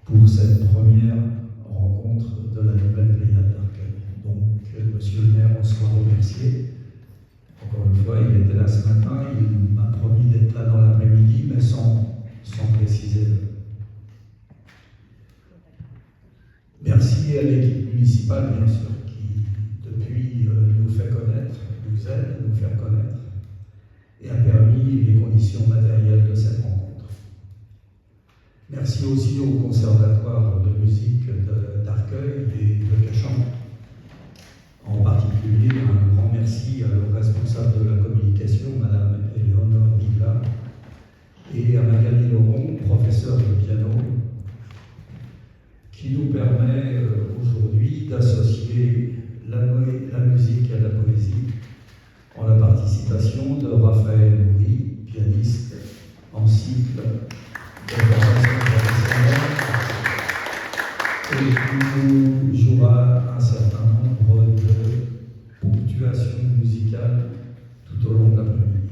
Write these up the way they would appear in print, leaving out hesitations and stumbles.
pour cette première rencontre de la nouvelle Pléiade d'Arcueil. Donc, monsieur le maire, on soit remercié. Encore une fois, il était là ce matin, il m'a promis d'être là dans l'après-midi, mais sans préciser. Merci à l'équipe municipale, bien sûr, qui, depuis, nous fait connaître, nous aide à nous faire connaître, et a permis les conditions matérielles de cette rencontre. Merci aussi au Conservatoire de musique d'Arcueil et de Cachan. En particulier, un grand merci au responsable de la communication, Madame Éléonore Bigla, et à Magali Laurent, professeure de piano, qui nous permet aujourd'hui d'associer la musique à la poésie en la participation de Raphaël Moury, pianiste en cycle de formation professionnelle, et qui nous jouera un certain nombre de ponctuations musicales tout au long de l'après-midi.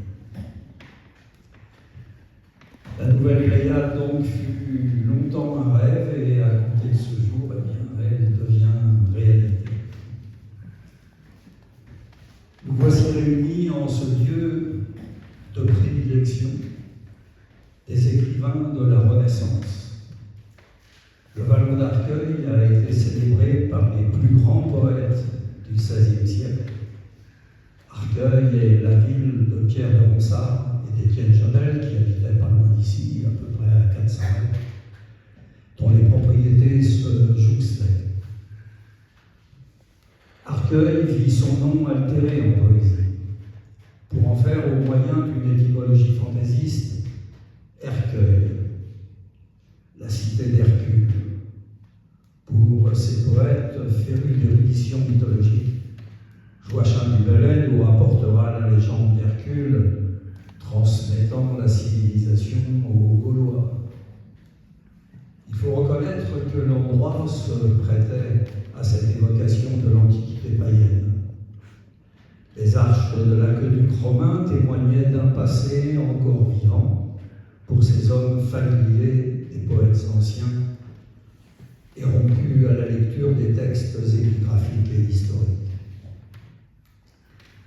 La nouvelle Pléiade donc fut longtemps un rêve et à compter de ce jour, eh bien, elle devient réalité. Nous voici réunis en ce lieu de prédilection des écrivains de la Renaissance. Le Vallon d'Arcueil a été célébré par les plus grands poètes du XVIe siècle. Arcueil est la ville de Pierre de Ronsard et d'Étienne Jodelle, qui habitait pas loin d'ici, à peu près à 400 mètres, dont les propriétés se jouxtaient. Arcueil vit son nom altéré en poésie, pour en faire au moyen d'une étymologie fantaisiste, Hercueil, la cité d'Hercule. Pour ces poètes férus d'érudition mythologique, Joachim du Bellay nous rapportera la légende d'Hercule, transmettant la civilisation aux Gaulois. Il faut reconnaître que l'endroit se prêtait à cette évocation de l'Antiquité païenne. Les arches de l'aqueduc romain témoignaient d'un passé encore vivant pour ces hommes familiers des poètes anciens et rompus à la lecture des textes épigraphiques et historiques.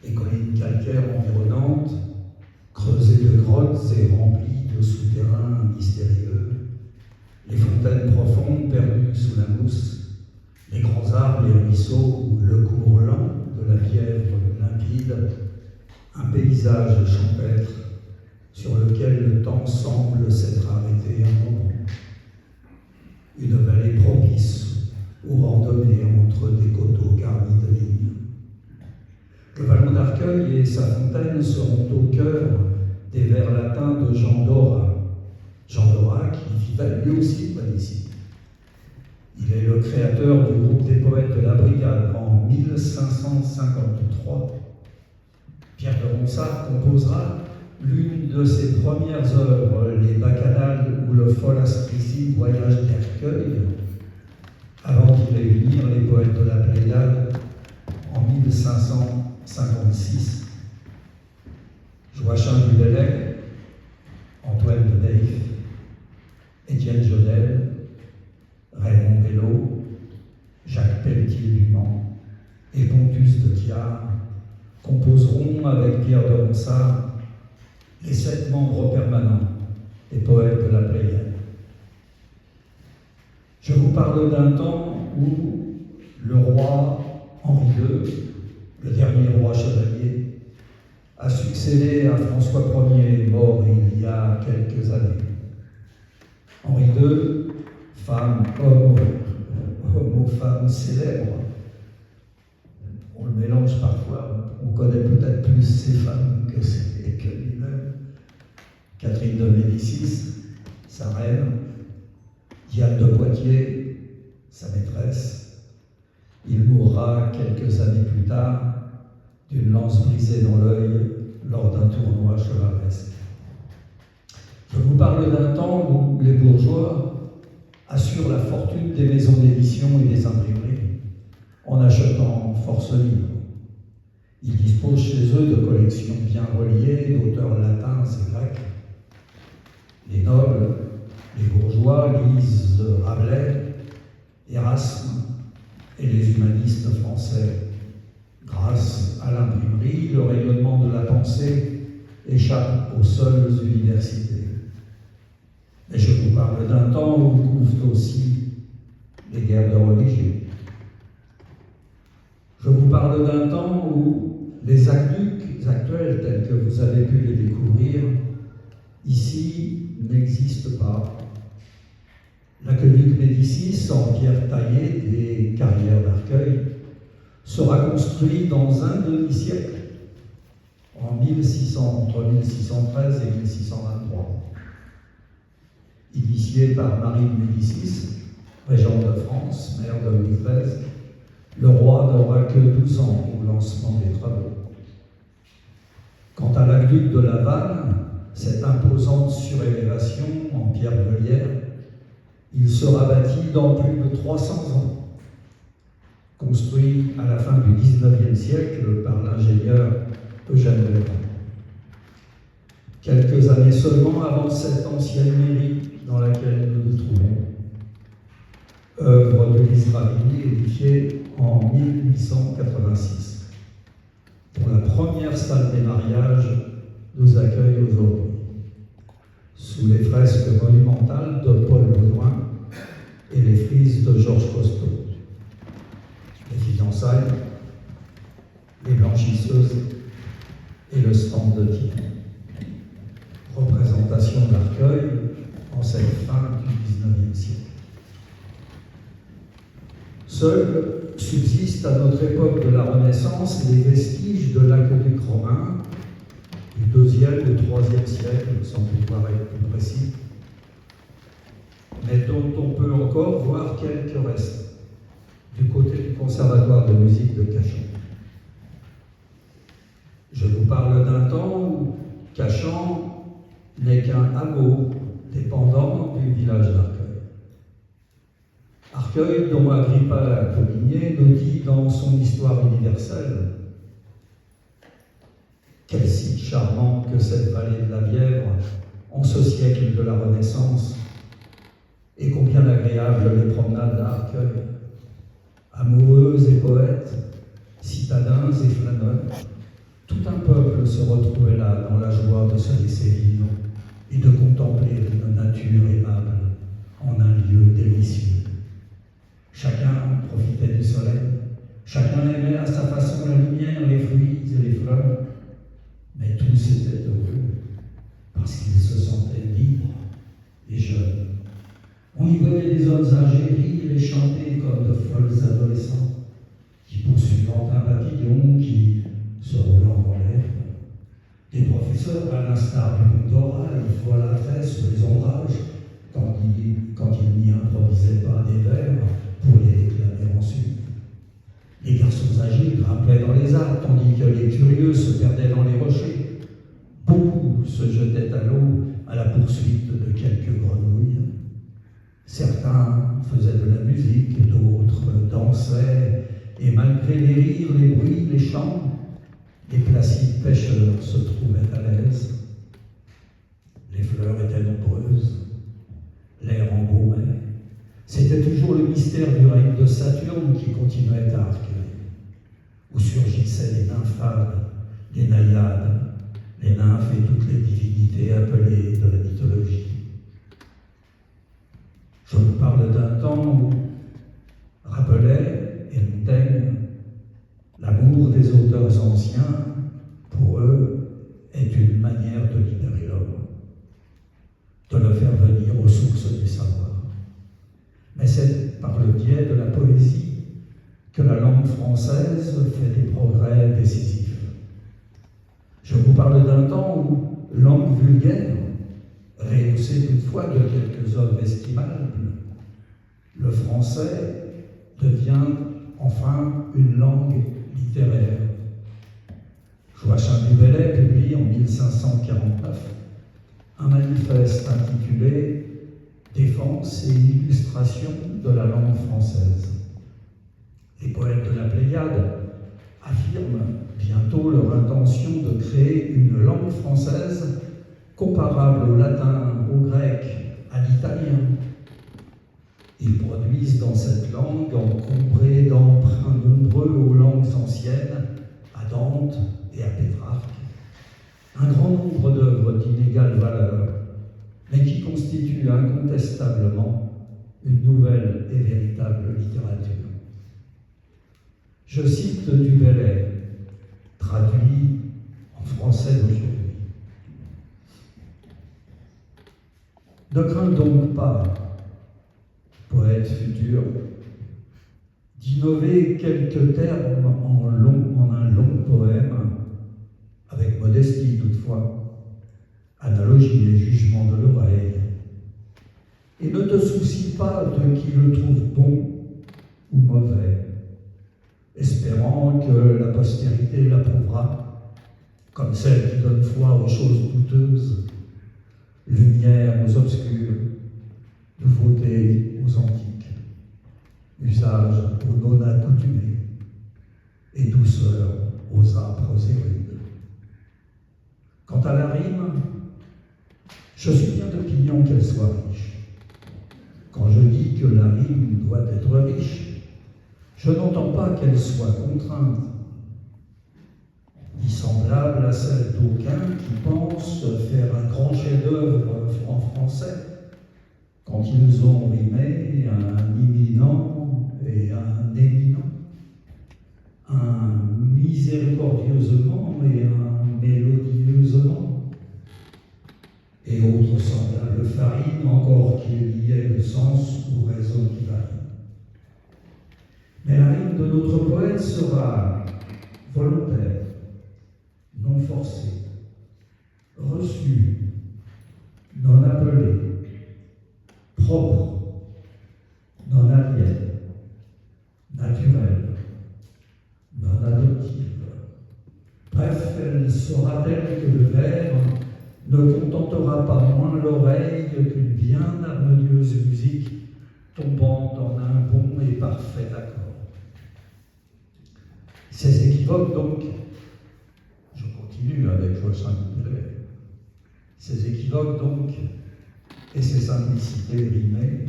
Les collines calcaires environnantes, creusées de grottes et remplies de souterrains mystérieux, les fontaines profondes perdues sous la mousse, les grands arbres, les ruisseaux, le cours lent de la Bièvre limpide, un paysage champêtre sur lequel le temps semble s'être arrêté un moment. Une vallée propice aux randonnées entre des coteaux garnis de vignes. Le Vallon d'Arcueil et sa fontaine seront au cœur des vers latins de Jean Dorat. Jean Dorat qui vivait lui aussi près d'ici. Il est le créateur du groupe des poètes de la Brigade en 1553. Pierre de Ronsard composera l'une de ses premières œuvres, les Bacchanales ou le Folastrissime voyage d'Hercueil, avant qu'il ait unir les poètes de la Pléiade en 1556. Joachim du Bellay, Antoine de Neif, Étienne Jodelle, Raymond Bello, Jacques Pelletier du Mans et Pontus de Thiard composeront avec Pierre de Ronsard les 7 membres permanents des poètes de la Pléiade. Je vous parle d'un temps où le roi Henri II, le dernier roi chevalier, a succédé à François Ier, mort il y a quelques années. Henri II, homme aux femmes célèbres, on le mélange parfois, on connaît peut-être plus ses femmes que lui-même. Catherine de Médicis, sa reine, Diane de Poitiers, sa maîtresse. Il mourra quelques années plus tard d'une lance brisée dans l'œil lors d'un tournoi chevaleresque. Je vous parle d'un temps où les bourgeois assurent la fortune des maisons d'édition et des imprimeries en achetant force libre. Ils disposent chez eux de collections bien reliées d'auteurs latins et grecs. Les nobles, Les bourgeois lisent Rabelais, Erasme et les humanistes français. Grâce à l'imprimerie, le rayonnement de la pensée échappe aux seules universités. Mais je vous parle d'un temps où couvent aussi les guerres de religion. Je vous parle d'un temps où les aqueducs actuels, tels que vous avez pu les découvrir, ici n'existent pas. L'aqueduc Médicis, en pierre taillée des carrières d'Arcueil, sera construit dans un demi-siècle, entre 1613 et 1623. Initié par Marie de Médicis, régente de France, mère de Louis XIII, le roi n'aura que 12 ans au lancement des travaux. Quant à l'aqueduc de Laval, cette imposante surélévation en pierre meulière, il sera bâti dans plus de 300 ans. Construit à la fin du XIXe siècle par l'ingénieur Eugène Legrand. Quelques années seulement avant cette ancienne mairie dans laquelle nous nous trouvons, œuvre de l'Isravini édifiée en 1886, dont la première salle des mariages nous accueille aujourd'hui, sous les fresques monumentales de Paul Baudouin et les frises de Georges Costeau. Les fiançailles, les blanchisseuses et le stand de Titon. Représentation d'Arcueil en cette fin du XIXe siècle. Seuls subsistent à notre époque de la Renaissance les vestiges de l'aqueduc romain du IIe ou IIIe siècle, sans pouvoir être plus précis, mais dont on peut encore voir quelques restes du côté du Conservatoire de musique de Cachan. Je vous parle d'un temps où Cachan n'est qu'un hameau dépendant du village d'Arcueil. Arcueil, dont Agrippa Poligné nous dit dans son histoire universelle: quel site charmant que cette vallée de la Bièvre en ce siècle de la Renaissance, et combien agréables les promenades à Arcueil. Amoureux et poètes, citadins et flâneurs, tout un peuple se retrouvait là dans la joie de se laisser vivre et de contempler une nature aimable en un lieu délicieux. Chacun profitait du soleil, chacun aimait à sa façon la lumière, les fruits et les fleurs, mais tous étaient heureux parce qu'ils se sentaient libres et jeunes. On y voyait des hommes âgés rire et chanter comme de folles adolescents, qui poursuivant un papillon, qui se roulant dans l'air. Des professeurs, à l'instar du monde oral, folâtraient sur les ombrages quand ils n'y improvisaient pas des vers pour les déclamer ensuite. Les garçons âgés grimpaient dans les arbres, tandis que les curieux se perdaient dans les rochers. Beaucoup se jetaient à l'eau à la poursuite de quelques grenouilles. Certains faisaient de la musique, d'autres dansaient, et malgré les rires, les bruits, les chants, les placides pêcheurs se trouvaient à l'aise. Les fleurs étaient nombreuses, l'air embaumait. C'était toujours le mystère du règne de Saturne qui continuait à Arcueil, où surgissaient les nymphades, les naïades, les nymphes et toutes les divinités appelées de la mythologie. Je vous parle d'un temps où Rabelais et Montaigne, l'amour des auteurs anciens, pour eux, est une manière de libérer l'homme, de le faire venir aux sources du savoir. Mais c'est par le biais de la poésie que la langue française fait des progrès décisifs. Je vous parle d'un temps où langue vulgaire, rehaussée toutefois de quelques œuvres estimables, le français devient enfin une langue littéraire. Joachim du Bellay publie en 1549 un manifeste intitulé « Défense et illustration de la langue française ». Les poètes de la Pléiade affirment bientôt leur intention de créer une langue française comparable au latin, au grec, à à l'italien. Ils produisent dans cette langue, encombrée d'emprunts nombreux aux langues anciennes, à Dante et à Pétrarque, un grand nombre d'œuvres d'inégale valeur, mais qui constituent incontestablement une nouvelle et véritable littérature. Je cite du Bellay, traduit en français d'aujourd'hui. Ne crains donc pas, poète futur, d'innover quelques termes en un long poème, avec modestie toutefois, analogie et jugement de l'oreille. Et ne te soucie pas de qui le trouve bon ou mauvais, espérant que la postérité l'approuvera, comme celle qui donne foi aux choses douteuses, lumière aux obscurs, nouveauté aux antiques, usage aux non accoutumés, et douceur aux âpres et rudes. Quant à la rime, je suis bien d'opinion qu'elle soit riche. Quand je dis que la rime doit être riche, je n'entends pas qu'elle soit contrainte, dissemblable à celle d'aucuns qui pensent faire un grand chef-d'œuvre en français quand ils ont rimé un imminent et un éminent, un miséricordieusement et un mélodieusement, et autres semblables farines encore qu'il y ait le sens ou raison qui varie. Mais la rime de notre poète sera volontaire, non forcée, reçue, non appelée, propre, non alliée, naturelle, non adoptive. Bref, elle sera telle que le vers ne contentera pas moins l'oreille qu'une bien harmonieuse musique tombant en un bon et parfait accord. Ces équivoques donc, je continue avec Joachim Dubreuil, ces équivoques donc et ces simplicités rimées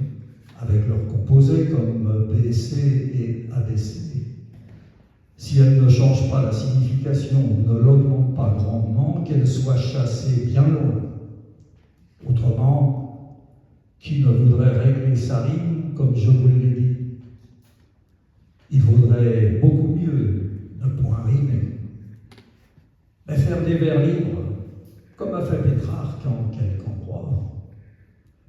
avec leurs composés comme BC et ABC, si elles ne changent pas la signification ou ne l'augmentent pas grandement, qu'elles soient chassées bien loin. Autrement, qui ne voudrait régler sa rime comme je vous l'ai dit? Il vaudrait beaucoup mieux ne point rimer, mais faire des vers libres, comme a fait Pétrarque en quelque endroit.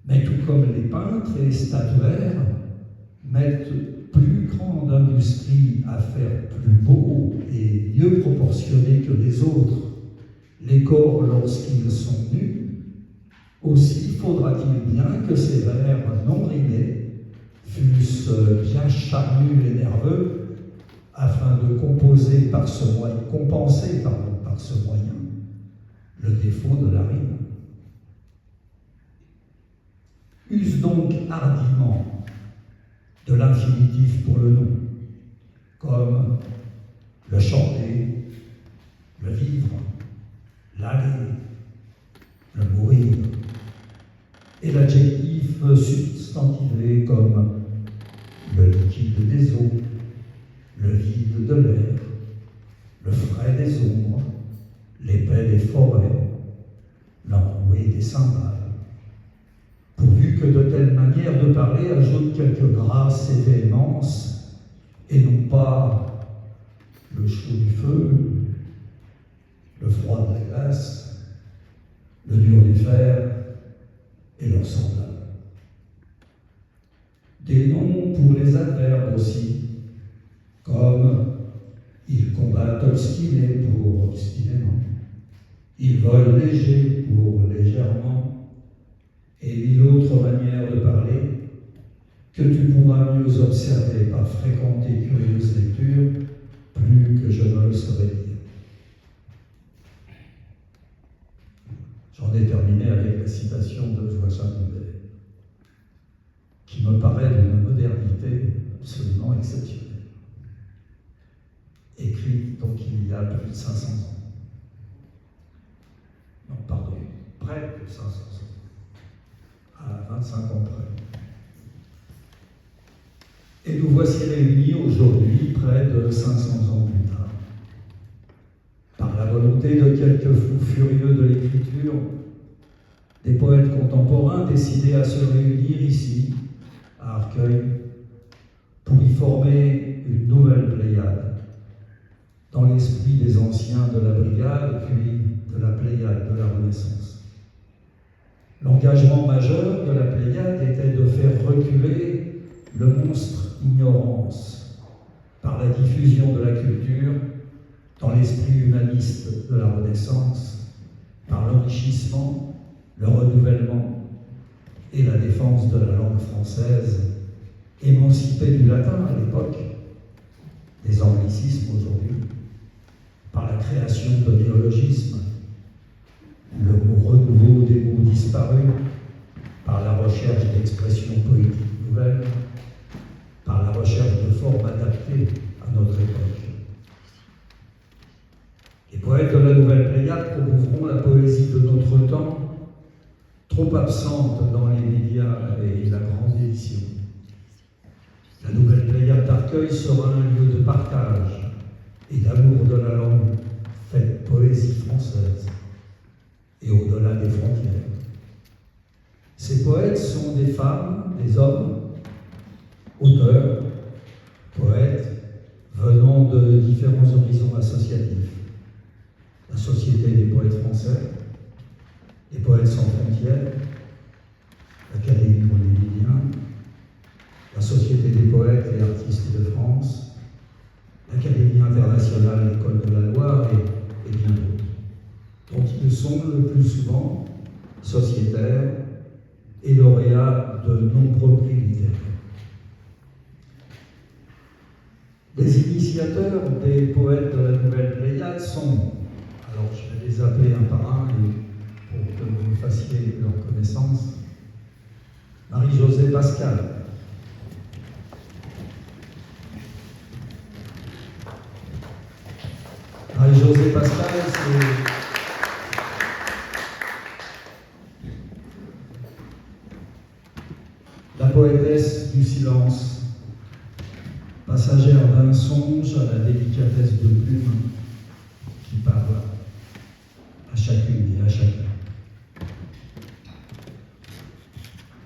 Mais tout comme les peintres et statuaires mettent plus grande industrie à faire plus beau et mieux proportionné que les autres les corps lorsqu'ils sont nus, aussi faudra-t-il bien que ces vers non rimés fussent bien charnus et nerveux, afin de compenser par ce moyen le défaut de la rime. Use donc hardiment de l'infinitif pour le nom, comme le chanter, le vivre, l'aller, le mourir, et l'adjectif substantivé comme le liquide des eaux, le vide de l'air, le frais des ombres, l'épais des forêts, l'enroué des cymbales, pourvu que de telles manières de parler ajoutent quelque grâce et véhémence, et non pas le chaud du feu, le froid de la glace, le dur du fer et leurs semblables. Des noms pour les adverbes aussi, comme il combat obstiné pour obstinément, il vole léger pour légèrement, et mille autres manières de parler que tu pourras mieux observer par fréquente et curieuse lecture, plus que je ne le saurais dire. J'en ai terminé avec la citation de Joachim Dubreuil, qui me paraît d'une modernité absolument exceptionnelle. Écrite donc il y a plus de 500 ans. Non, pardon, près de 500 ans. À 25 ans près. Et nous voici réunis aujourd'hui, près de 500 ans plus tard. Par la volonté de quelques fous furieux de l'écriture, des poètes contemporains décidés à se réunir ici, à Arcueil, pour y former une nouvelle Pléiade, dans l'esprit des anciens de la Brigade, puis de la Pléiade de la Renaissance. L'engagement majeur de la Pléiade était de faire reculer le monstre ignorance par la diffusion de la culture dans l'esprit humaniste de la Renaissance, par l'enrichissement, le renouvellement et la défense de la langue française, émancipée du latin à l'époque, des anglicismes aujourd'hui, par la création de néologismes, le renouveau des mots disparus, par la recherche d'expressions poétiques nouvelles, par la recherche de formes adaptées à notre époque. Les poètes de la Nouvelle Pléiade promouvront la poésie de notre temps, trop absente dans les médias et la grande édition. La Nouvelle Pléiade d'Arcueil sera un lieu de partage et d'amour de la langue, faite poésie française et au-delà des frontières. Ces poètes sont des femmes, des hommes, auteurs, poètes, venant de différents horizons associatifs. La Société des poètes français, les Poètes sans frontières, l'Académie René-Lévien, la Société des poètes et artistes de France, l'Académie internationale L'École de la Loire et bien d'autres, dont ils sont le plus souvent sociétaires et lauréats de nombreux prix littéraires. Les initiateurs des poètes de la Nouvelle Pléiade sont, alors je vais les appeler un par un pour que vous fassiez leur connaissance, Marie-Josée Pascal, Marie-Josée Pascal, c'est la poétesse du silence, passagère d'un songe à la délicatesse de plume qui parle à chacune et à chacun.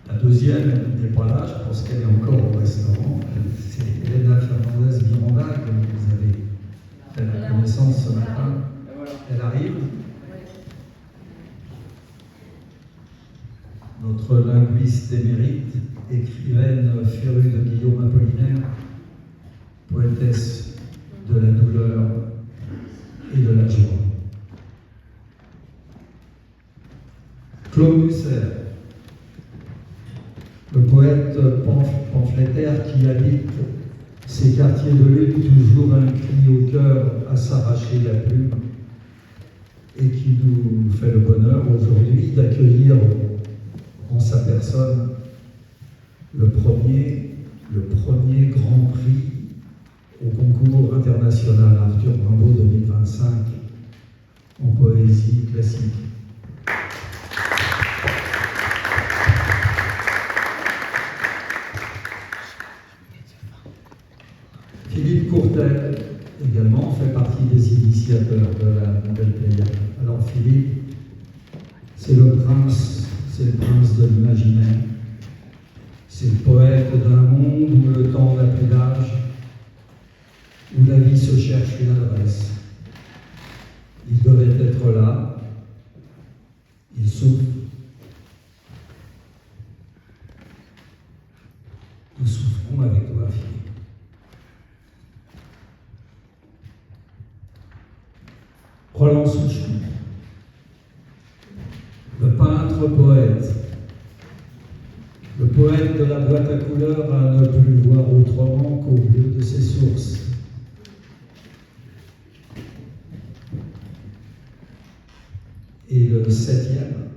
La deuxième n'est pas là, je pense qu'elle est encore au restaurant, c'est Elena Fernandez-Miranda, que vous avez fait la connaissance ce matin. Elle arrive. Notre linguiste émérite, écrivaine férue de Guillaume Apollinaire, poétesse de la douleur et de la joie. Claude Musser, le poète pamphlétaire qui habite ces quartiers de lune, toujours un cri au cœur à s'arracher la plume, et qui nous fait le bonheur aujourd'hui d'accueillir en sa personne le premier grand prix au concours international Arthur Rimbaud 2025 en poésie classique. Philippe Courtel, également, fait partie des initiateurs de la Nouvelle Pléiade. Alors Philippe, c'est le prince de l'imaginaire. C'est le poète d'un monde où le temps n'a plus d'âge, où la vie se cherche une adresse. Il devait être là, il souffre. Nous souffrons avec toi, Philippe. Roland Souchon, le peintre poète, le poète de la boîte à couleurs à ne plus voir autrement qu'au bleu de ses sources. Et le septième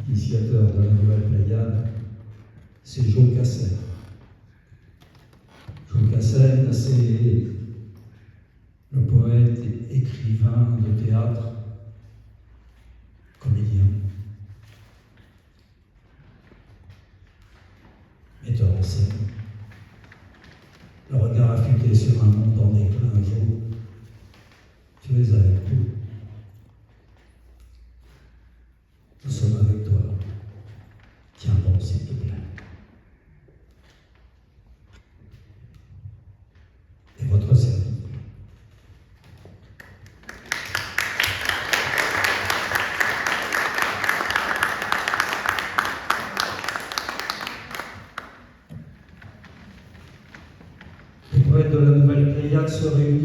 initiateur de la Nouvelle Pléiade, c'est Jo Cassel. Jo Cassel, c'est le poète, écrivain de théâtre, comédien. la Seine. Le regard affûté sur un monde en déclin un jour. Tu es avec nous. Nous sommes avec toi. Tiens bon, s'il te plaît. Et votre serviteur. Les poètes de la Nouvelle Pléiade se réunissent